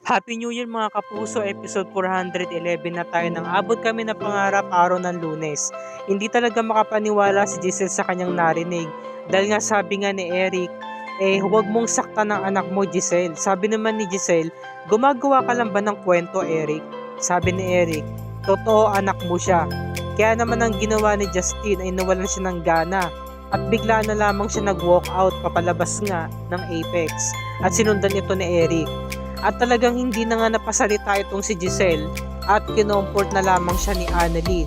Happy New Year mga kapuso, episode 411 na tayo nang abot kami na pangarap araw ng Lunes. Hindi talaga makapaniwala si Giselle sa kanyang narinig. Dahil nga sabi nga ni Eric, huwag mong saktan ng anak mo Giselle. Sabi naman ni Giselle, gumagawa ka lang ba ng kwento Eric? Sabi ni Eric, totoo anak mo siya. Kaya naman ang ginawa ni Justin ay nawalan siya ng gana. At bigla na lamang siya nag-walk out papalabas nga ng Apex. At sinundan ito ni Eric. At talagang hindi na nga napasalita itong si Giselle at kinomport na lamang siya ni Annalyn.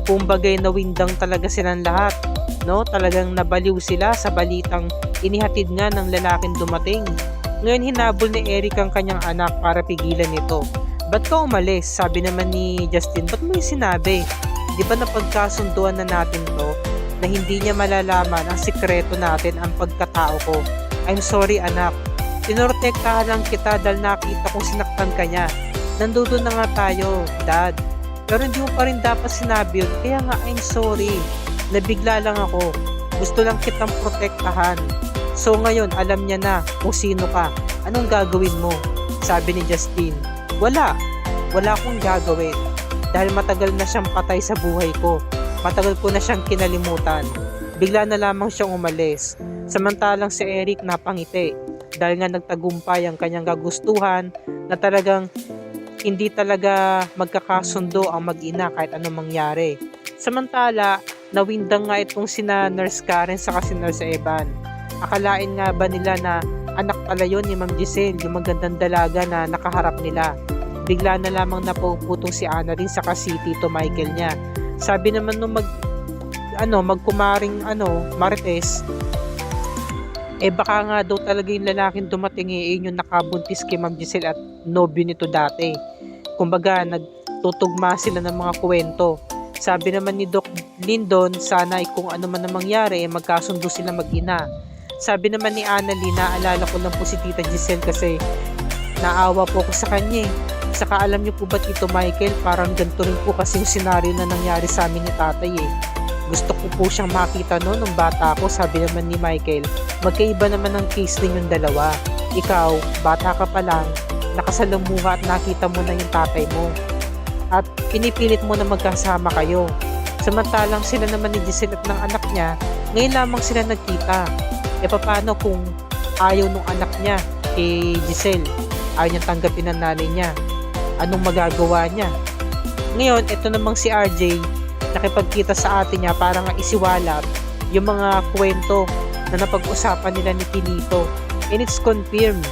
Kumbagay nawindang talaga silang lahat, no? Talagang nabaliw sila sa balitang inihatid nga ng lalaking dumating. Ngayon hinabol ni Eric ang kanyang anak para pigilan ito. Ba't ka umalis? Sabi naman ni Justin, ba't mo yung sinabi? Di ba napagkasunduan na natin to na hindi niya malalaman ang sikreto natin ang pagkatao ko? I'm sorry anak. Pinoprotektahan lang kita dahil nakita kong sinaktan ka niya. Nandoon na nga tayo, Dad. Pero hindi mo pa rin dapat sinabi yun. Kaya nga, I'm sorry. Nabigla lang ako. Gusto lang kitang protektahan. So ngayon, alam niya na kung sino ka. Anong gagawin mo? Sabi ni Justin. Wala. Wala akong gagawin. Dahil matagal na siyang patay sa buhay ko. Matagal ko na siyang kinalimutan. Bigla na lamang siyang umalis. Samantalang si Eric napangiti. Dahil nga nagtagumpay ang kanyang kagustuhan na talagang hindi talaga magkakasundo ang mag-ina kahit anong mangyari. Samantala, nawindang nga itong sina Nurse Karen sa si Nurse Evan. Akalain nga ba nila na anak pala yun ni Ma'am Giselle, yung magandang dalaga na nakaharap nila. Bigla na lamang napauputong si Annalyn sa si Tito Michael niya. Sabi naman nung magkumaring Marites, baka nga daw talaga yung lalaking dumating yung nakabuntis kay Ma'am Giselle at nobyo nito dati. Kumbaga, nagtutugma sila ng mga kwento. Sabi naman ni Doc Lindon, sana kung ano man ang mangyari, magkasundo sila mag-ina. Sabi naman ni Annalyn, naalala ko lang po si Tita Giselle kasi naawa po ko sa kanya. Saka alam niyo po ba Tito Michael, parang ganito rin po kasi yung senaryo na nangyari sa amin ni tatay Gusto ko po siyang makita noon nung bata ako. Sabi naman ni Michael, magkaiba naman ang case din yung dalawa. Ikaw, bata ka pa lang, nakasalamuha at nakita mo na yung tatay mo. At pinipilit mo na magkasama kayo. Samantalang sila naman ni Giselle at ng anak niya, ngayon lamang sila nagkita. Paano kung ayaw nung anak niya kay Giselle? Ayaw niyang tanggapin ng nanay niya. Anong magagawa niya? Ngayon, ito namang si RJ, nakipagkita sa atin niya para nga isiwalat yung mga kwento na napag-usapan nila ni Pinito. And it's confirmed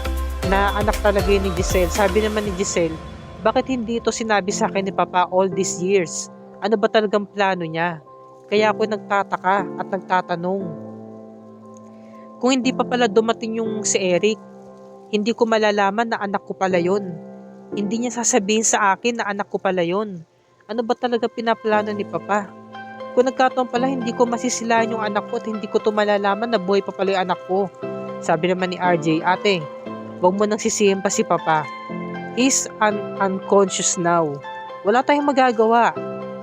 na anak talaga yun ni Giselle. Sabi naman ni Giselle, bakit hindi ito sinabi sa akin ni Papa all these years? Ano ba talagang plano niya? Kaya ako nagtataka at nagtatanong. Kung hindi pa pala dumating yung si Eric, hindi ko malalaman na anak ko pala yun. Hindi niya sasabihin sa akin na anak ko pala yun. Ano ba talaga pinaplano ni Papa? Kung nagkataon pala hindi ko masisilayan yung anak ko at hindi ko to malalaman na buhay pa pala yung anak ko. Sabi naman ni RJ, ate, huwag mo nang sisihin pa si Papa. He's unconscious now. Wala tayong magagawa.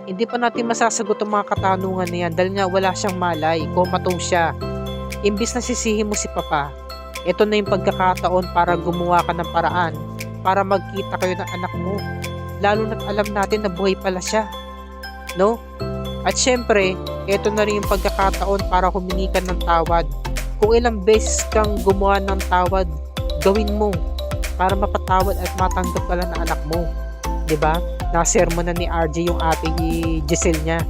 Hindi pa natin masasagot ang mga katanungan na yan dahil nga wala siyang malay, comatose siya. Imbis na sisihin mo si Papa, ito na yung pagkakataon para gumawa ka ng paraan para magkita kayo ng anak mo. Lalo na't alam natin na buhay pala siya. No? At syempre, ito na rin yung pagkakataon para humingi ka ng tawad. Kung ilang beses kang gumawa ng tawad, gawin mo para mapatawad at matanggap ka lang ng anak mo. 'Di ba? Nasermon na ni RJ yung ate ni Giselle niya.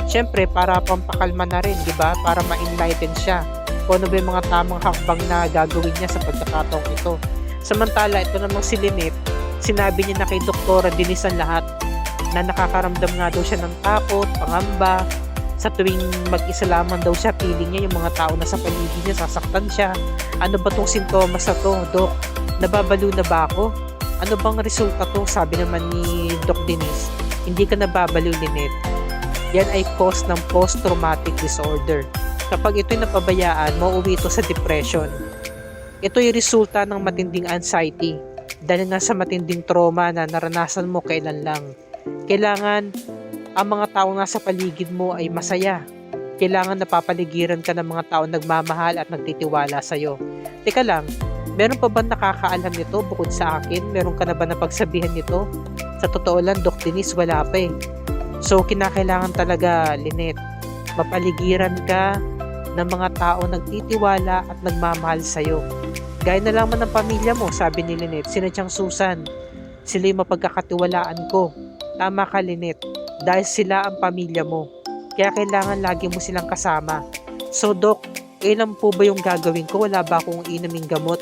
Syempre, para pampakalma na rin, 'di ba? Para ma-enlighten siya. Kung ano ba yung mga tamang hakbang na gagawin niya sa pagkakataong ito. Samantala, ito namang si Lynette, sinabi niya na kay Doktora Denise ang lahat na nakakaramdam nga daw siya ng takot, pangamba. Sa tuwing mag-isa lamang daw siya, feeling niya yung mga tao na sa paligid niya, sasaktan siya. Ano ba tong sintomas na to, Dok? Nababaliw na ba ako? Ano bang resulta to? Sabi naman ni Doc Denise, hindi ka nababaliw, Lynette. Yan ay cause ng post-traumatic disorder. Kapag ito'y napabayaan, mauwi ito sa depression. Ito'y resulta ng matinding anxiety dahil nga sa matinding trauma na naranasan mo kailan lang. Kailangan ang mga tao nasa paligid mo ay masaya. Kailangan napapaligiran ka ng mga tao nagmamahal at nagtitiwala sa'yo. Teka lang, Meron pa ba nakakaalam nito bukod sa akin? Meron ka na ba napagsabihan nito? Sa totoo lang, Doc Denise, wala pa eh. So, kinakailangan talaga, Lynette, mapaligiran ka ng mga tao nagtitiwala at nagmamahal sa'yo. Gaya na lamang ng pamilya mo, sabi ni Lynette, sinadyang Susan. Sila yung mapagkakatiwalaan ko. Tama ka, Lynette, dahil sila ang pamilya mo. Kaya kailangan lagi mo silang kasama. So, Doc, ilan po ba yung gagawin ko? Wala ba akong inaming gamot?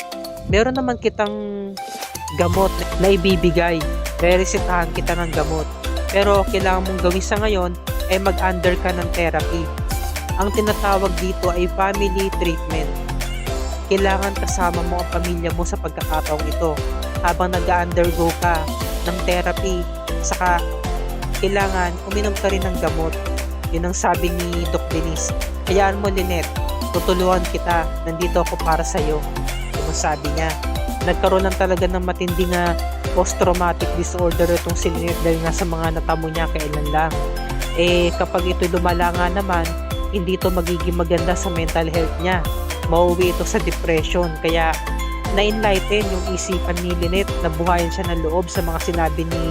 Meron naman kitang gamot na ibibigay. Re-resetahan kita ng gamot. Pero kailangan mong gawin sa ngayon ay mag-under ka ng therapy. Ang tinatawag dito ay family treatment. Kailangan kasama mo ang pamilya mo sa pagkakataong ito habang nag-undergo ka ng therapy. Saka kailangan uminom ka rin ng gamot. Yun ang sabi ni Doc Denise. Hayaan mo, Lynette, tutulungan kita. Nandito ako para sa'yo. Yun ang sabi niya. Nagkaroon lang talaga ng matinding post-traumatic disorder itong si Lynette dahil nga sa mga natamo niya kailan lang. Kapag ito lumala nga naman, hindi ito magiging maganda sa mental health niya. Mauwi ito sa depression. Kaya na-enlighten yung isipan ni Lynette na buhayin siya ng loob sa mga sinabi ni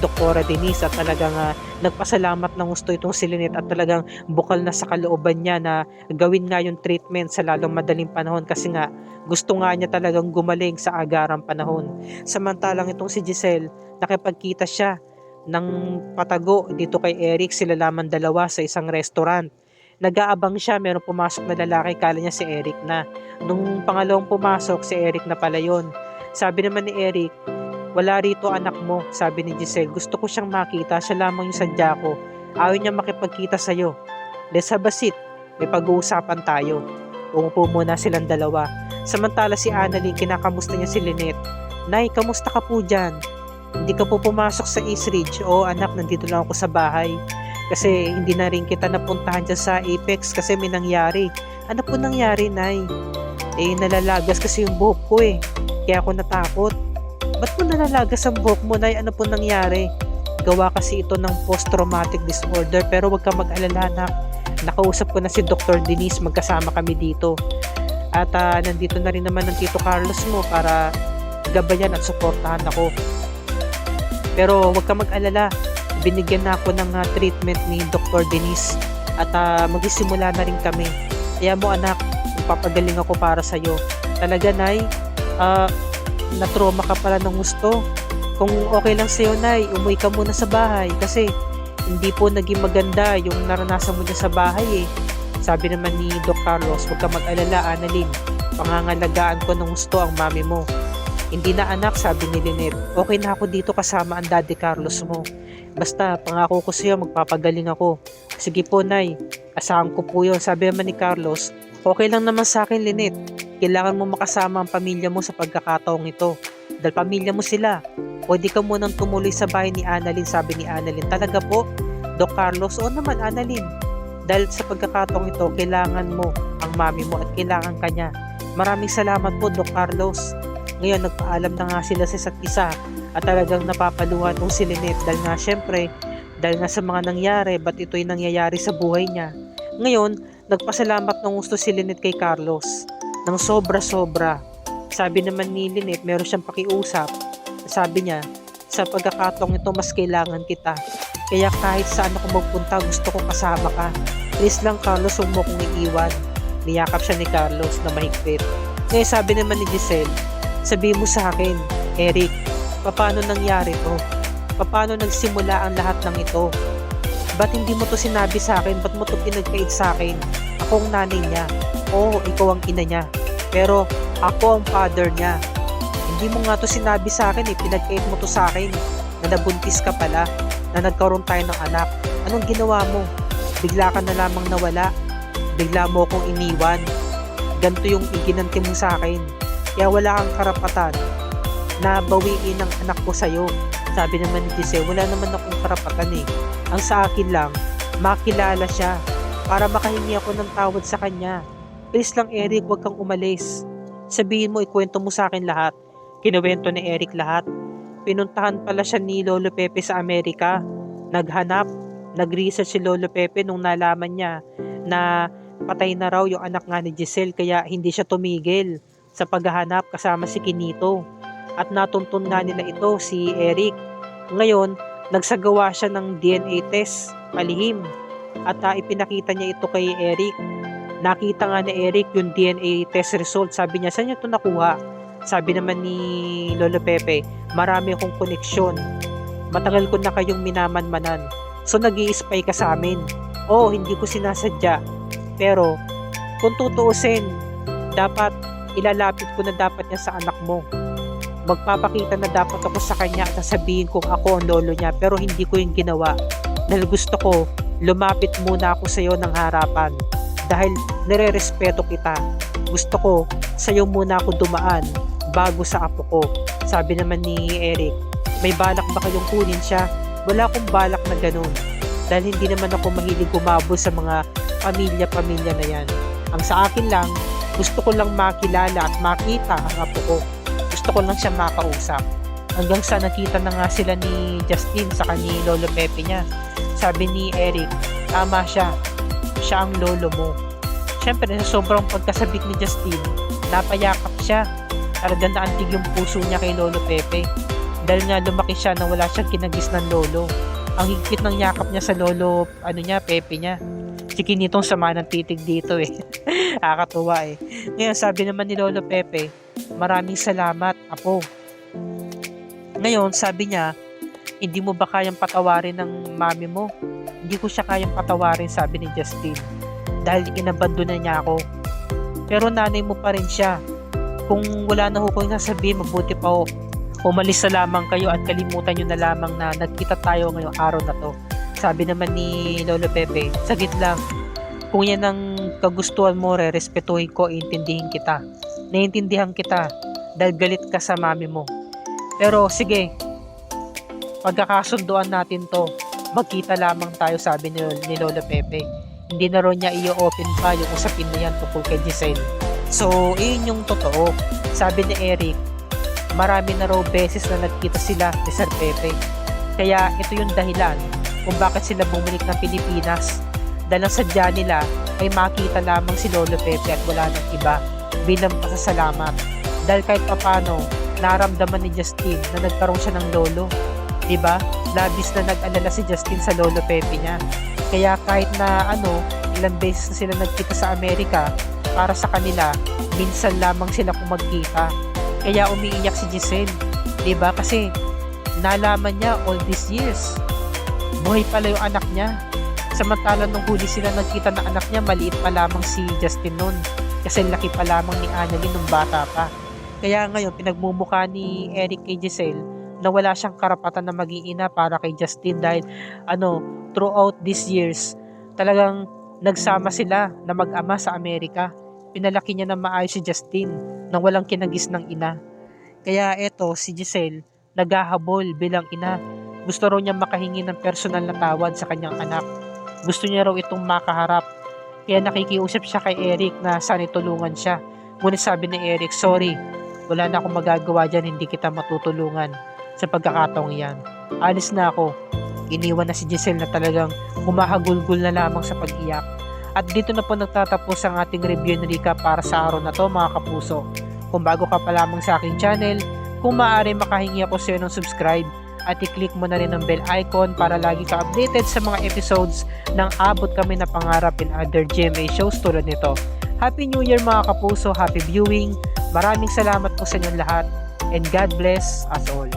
Dr. Denise at talagang nagpasalamat ng gusto itong si Lynette at talagang bukal na sa kalooban niya na gawin nga yung treatment sa lalong madaling panahon kasi nga gusto nga niya talagang gumaling sa agarang panahon. Samantalang itong si Giselle, nakipagkita siya ng patago dito kay Eric, sila lamang dalawa sa isang restaurant. Nag-aabang siya, meron pumasok na lalaki, kala niya si Eric na. Nung pangalawang pumasok, si Eric na pala yun. Sabi naman ni Eric, wala rito anak mo, sabi ni Giselle. Gusto ko siyang makita, siya lamang yung sadya ko. Ayaw niya makipagkita sa'yo. Let's have a seat, may pag-uusapan tayo. Umupo muna silang dalawa. Samantala si Annalyn, kinakamusta niya si Lynette. Nay, kamusta ka po dyan? Hindi ka po pumasok sa East Ridge. Oo anak, nandito lang ako sa bahay. Kasi hindi na rin kita napuntahan dyan sa Apex kasi may nangyari. Ano po nangyari, Nay? Nalalagas kasi yung buhok ko eh. Kaya ako natakot. Ba't mo nalalagas ang buhok mo, Nay? Ano po nangyari? Gawa kasi ito ng post-traumatic disorder pero wag ka mag-alala, anak. Nakausap ko na si Dr. Denise, magkasama kami dito. At nandito na rin naman ng Tito Carlos mo para gabayan at suportahan ako. Pero wag ka mag-alala. Binigyan na ako ng treatment ni Dr. Denise at magsisimula na rin kami. Kaya mo anak, magpapagaling ako para sa'yo. Talaga, Nay, na-trauma ka pala ng gusto. Kung okay lang sa'yo, Nay, umuwi ka muna sa bahay kasi hindi po naging maganda yung naranasan mo dyan sa bahay eh. Sabi naman ni Doc Carlos, huwag ka mag-alala, Annalyn. Pangangalagaan ko ng gusto ang mami mo. Hindi na anak, sabi ni Lynette. Okay na ako dito kasama ang Daddy Carlos mo. Basta, pangako ko sa'yo, magpapagaling ako. Sige po, Nay. Asahan ko po yun. Sabi naman ni Carlos, okay lang naman sa akin, Lynette. Kailangan mo makasama ang pamilya mo sa pagkakataong ito. Dahil pamilya mo sila. Pwede ka munang tumuloy sa bahay ni Annalyn, sabi ni Annalyn. Talaga po, Doc Carlos? Oo naman, Annalyn. Dahil sa pagkakataong ito, kailangan mo ang mami mo at kailangan ka niya. Maraming salamat po, Doc Carlos. Ngayon, nagpaalam na nga sila sa isa't isa at talagang napapaluhan ng si Lynette dahil nga syempre, dahil nga sa mga nangyari, ba't ito'y nangyayari sa buhay niya. Ngayon, nagpasalamat ng gusto si Lynette kay Carlos ng sobra-sobra. Sabi naman ni Lynette, meron siyang pakiusap. Sabi niya, sa pagkakataong ito, mas kailangan kita. Kaya kahit saan ako magpunta, gusto ko kasama ka. Please lang, Carlos, huwag mo kong iiwan. Niyakap siya ni Carlos na mahigpit. Ngayon, sabi naman ni Giselle, sabihin mo sa akin, Eric, paano nangyari to? Paano nagsimula ang lahat ng ito? Ba't hindi mo to sinabi sa akin? Ba't mo to pinagkait sa akin? Ako ang nanay niya. Oo, ikaw ang ina niya. Pero ako ang father niya. Hindi mo nga to sinabi sa akin eh. Pinagkait mo to sa akin na nabuntis ka pala, na nagkaroon tayo ng anak. Anong ginawa mo? Bigla ka na lamang nawala. Bigla mo akong iniwan. Ganito yung iginanti mo sa akin. Kaya wala kang karapatan na bawiin ang anak ko sa'yo. Sabi naman ni Giselle, wala naman akong karapatan eh. Ang sa akin lang, makilala siya para makahingi ako ng tawad sa kanya. Please lang Eric, huwag kang umalis. Sabihin mo, ikwento mo sa akin lahat. Kinuwento ni Eric lahat. Pinuntahan pala siya ni Lolo Pepe sa Amerika. Naghanap, nag-research si Lolo Pepe nung nalaman niya na patay na raw yung anak nga ni Giselle kaya hindi siya tumigil. sa paghahanap kasama si Kinito. At natuntun nga nila ito si Eric. Ngayon, nagsagawa siya ng DNA test palihim at ipinakita niya ito kay Eric. Nakita nga ni Eric yung DNA test result. Sabi niya, saan niya ito nakuha? Sabi naman ni Lolo Pepe, marami akong koneksyon. Matagal ko na kayong minamanmanan. So nag-i-spy ka sa amin. Oo, hindi ko sinasadya. Pero kung tutuusin, dapat ilalapit ko na dapat niya sa anak mo. Magpapakita na dapat ako sa kanya at sasabihin kong ako ang lolo niya, pero hindi ko yung ginawa. Dahil gusto ko, lumapit muna ako sa iyo ng harapan. Dahil nire-respeto kita. Gusto ko, sa iyo muna ako dumaan bago sa apo ko. Sabi naman ni Eric, may balak ba kayong kunin siya? Wala akong balak na ganun. Dahil hindi naman ako mahilig gumabol sa mga pamilya-pamilya na yan. Ang sa akin lang, gusto ko lang makilala at makita ang apo ko. Gusto ko lang siya makausap. Hanggang sa nakita na nga sila ni Justin sa ni Lolo Pepe niya. Sabi ni Eric, tama siya. Siya ang lolo mo. Siyempre, sa sobrang pagkasabik ni Justin, napayakap siya. Talagang naantig yung puso niya kay Lolo Pepe. Dahil nga lumaki siya na wala siyang kinagis ng lolo. Ang higpit ng yakap niya sa lolo, Pepe niya. Si Kinitong sama ng titig dito eh. Nakakatuwa eh. Ngayon, sabi naman ni Lolo Pepe, maraming salamat, apo. Ngayon, sabi niya, hindi mo ba kayang patawarin ng mami mo? Hindi ko siya kayang patawarin, sabi ni Justin. Dahil inabandona niya ako. Pero nanay mo pa rin siya. Kung wala na ho ko yung sasabihin, mabuti pa ho. Umalis na lamang kayo at kalimutan nyo na lamang na nagkita tayo ngayong araw na to. Sabi naman ni Lolo Pepe, sagit lang. Kung yan ang kagustuhan mo, respetuhin ko, intindihin kita. Naiintindihan kita dahil galit ka sa mami mo. Pero sige, pagkakasunduan natin to, magkita lamang tayo, sabi ni Lolo Pepe. Hindi na rin niya i-open pa yung usapin na yan tungkol kay Giselle. So, iyon yung totoo. Sabi ni Eric, marami na raw beses na nagkita sila ni Sir Pepe. Kaya ito yung dahilan kung bakit sila bumalik ng Pilipinas. Dahil ang sadya nila ay makita lamang si Lolo Pepe at wala nang iba bilang pasasalamat. Dahil kahit papano, naramdaman ni Justin na nagkaroon siya ng lolo. Diba? Labis na nag-alala si Justin sa Lolo Pepe niya. Kaya kahit na ilang beses na sila nagkita sa Amerika, para sa kanila, minsan lamang sila kung magkita. Kaya umiiyak si Giselle. Diba? Kasi nalaman niya all these years. Buhay pala yung anak niya. Samantalang nung huli sila nagkita na anak niya, maliit pa lamang si Justin nun. Kasi laki pa lamang ni Annalyn nung bata pa. Kaya ngayon, pinagmumukha ni Eric kay Giselle na wala siyang karapatan na maging ina para kay Justin dahil throughout these years, talagang nagsama sila na mag-ama sa Amerika. Pinalaki niya na maayos si Justin nang walang kinagis ng ina. Kaya eto, si Giselle, naghahabol bilang ina. Gusto raw niya makahingi ng personal na tawad sa kanyang anak. Gusto niya raw itong makaharap. Kaya nakikiusap siya kay Eric na sana tulungan siya. Ngunit sabi ni Eric, sorry, wala na akong magagawa dyan, hindi kita matutulungan sa pagkakataong yan. Alis na ako. Iniwan na si Giselle na talagang humahagulgul na lamang sa pag-iyak. At dito na po nagtatapos ang ating review and recap para sa araw na to, mga kapuso. Kung bago ka pa lamang sa aking channel, kung maaari makahingi ako sa iyo ng subscribe at i-click mo na rin ang bell icon para lagi ka updated sa mga episodes ng Abot Kami na Pangarap in other GMA shows tulad nito. Happy New Year mga kapuso, happy viewing. Maraming salamat po sa inyong lahat and God bless us all.